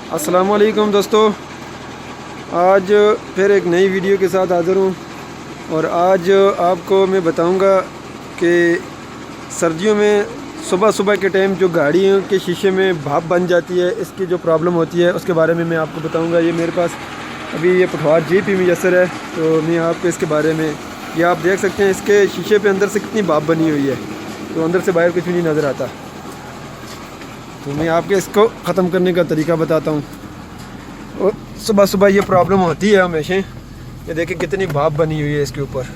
अस्सलाम वालेकुम दोस्तों, आज फिर एक नई वीडियो के साथ हाज़िर हूँ। और आज आपको मैं बताऊँगा कि सर्दियों में सुबह सुबह के टाइम जो गाड़ियों के शीशे में भाप बन जाती है, इसकी जो प्रॉब्लम होती है उसके बारे में मैं आपको बताऊँगा। ये मेरे पास अभी ये पठवार जीप ही मुयसर है, तो मैं आपको इसके बारे में, ये आप देख सकते हैं इसके शीशे पे अंदर से कितनी भाप बनी हुई है, तो अंदर से बाहर कुछ भी नहीं नज़र आता। तो मैं आपको इसको ख़त्म करने का तरीका बताता हूँ। और सुबह सुबह ये प्रॉब्लम होती है हमेशा। ये देखिए कितनी भाप बनी हुई है इसके ऊपर,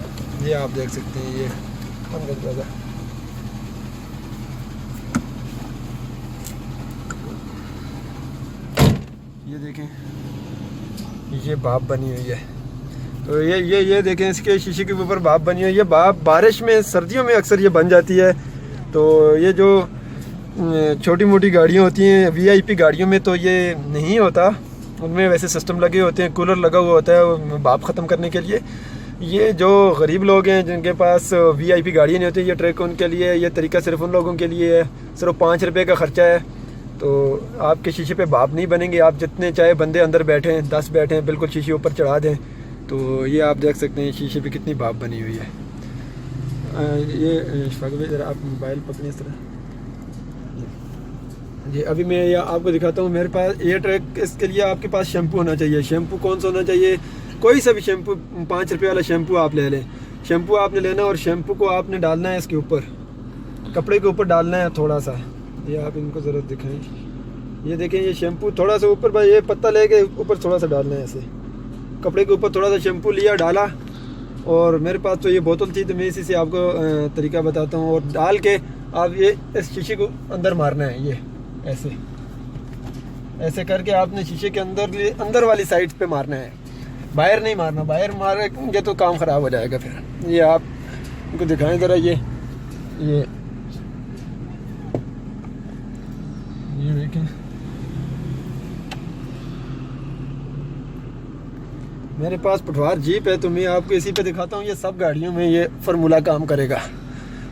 ये आप देख सकते हैं। ये अंदर ज़्यादा ये देखें, ये भाप बनी हुई है। तो ये देखें इसके शीशे के ऊपर भाप बनी हुई है। ये भाप बारिश में, सर्दियों में अक्सर ये बन जाती है। तो ये जो छोटी मोटी गाड़ियाँ होती हैं, वीआईपी गाड़ियों में तो ये नहीं होता, उनमें वैसे सिस्टम लगे होते हैं, कूलर लगा हुआ होता है भाप ख़त्म करने के लिए। ये जो गरीब लोग हैं जिनके पास वीआईपी गाड़ियाँ नहीं होती, ये ट्रक उनके लिए ये तरीका सिर्फ उन लोगों के लिए है। सिर्फ 5 रुपये का ख़र्चा है, तो आपके शीशे पे भाप नहीं बनेंगे। आप जितने चाहे बंदे अंदर बैठे हैं, 10 बैठे हैं, बिल्कुल शीशे ऊपर चढ़ा दें। तो ये आप देख सकते हैं शीशे पे कितनी भाप बनी हुई है। ये ज़रा आप मोबाइल पकड़ें इस तरह। जी अभी मैं ये आपको दिखाता हूँ। मेरे पास ये ट्रक, इसके लिए आपके पास शैम्पू होना चाहिए। शैम्पू कौन सा होना चाहिए? कोई सा भी शैम्पू, 5 रुपये वाला शैम्पू आप ले लें। शैम्पू आपने लेना और शैम्पू को आपने डालना है इसके ऊपर, कपड़े के ऊपर डालना है थोड़ा सा। ये आप इनको ज़रूरत दिखाएं। ये देखें, ये शैम्पू थोड़ा सा ऊपर, भाई ये पत्ता लेके ऊपर थोड़ा सा डालना है ऐसे। कपड़े के ऊपर थोड़ा सा शैम्पू लिया, डाला, और मेरे पास तो ये बोतल थी तो मैं इसी से आपको तरीका बताता हूँ। और डाल के आप ये इस शीशे को अंदर मारना है। ये ऐसे करके आपने शीशे के अंदर वाली साइड पे मारना है, बाहर नहीं मारना। बाहर मारेंगे तो काम ख़राब हो जाएगा फिर। ये आप इनको दिखाएं ज़रा। ये देखें, मेरे पास पठवार जीप है तो मैं आपको इसी पे दिखाता हूँ। ये सब गाड़ियों में ये फार्मूला काम करेगा।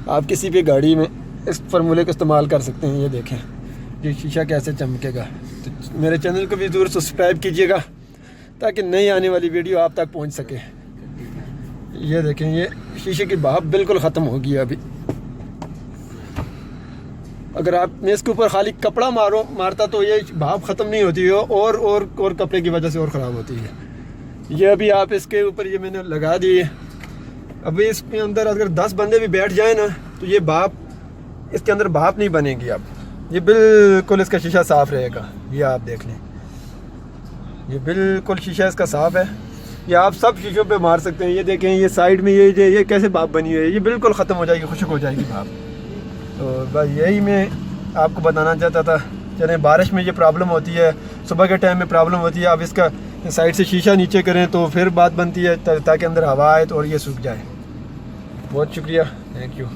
आप किसी भी गाड़ी में इस फार्मूले का इस्तेमाल कर सकते हैं। ये देखें ये शीशा कैसे चमकेगा। तो मेरे चैनल को भी ज़रूर सब्सक्राइब कीजिएगा ताकि नई आने वाली वीडियो आप तक पहुंच सके। ये देखें, ये शीशे की भाप बिल्कुल ख़त्म होगी अभी। अगर आप मैं इसके ऊपर खाली कपड़ा मारता तो ये भाप ख़त्म नहीं होती है, और कपड़े की वजह से और ख़राब होती है। ये अभी आप इसके ऊपर ये मैंने लगा दी है। अभी इसके अंदर अगर 10 बंदे भी बैठ जाए ना तो ये भाप, इसके अंदर भाप नहीं बनेगी। अब ये बिल्कुल इसका शीशा साफ़ रहेगा। ये आप देख लें, ये बिल्कुल शीशा इसका साफ़ है। ये आप सब शीशों पे मार सकते हैं। ये देखें, ये साइड में ये कैसे भाप बनी हुई है, ये बिल्कुल ख़त्म हो जाएगी, खुश्क हो जाएगी भाप। तो बस यही मैं आपको बताना चाहता था। चले, बारिश में ये प्रॉब्लम होती है, सुबह के टाइम में प्रॉब्लम होती है। आप इसका साइड से शीशा नीचे करें तो फिर बात बनती है, ताकि अंदर हवा आए तो और ये सूख जाए। बहुत शुक्रिया, थैंक यू।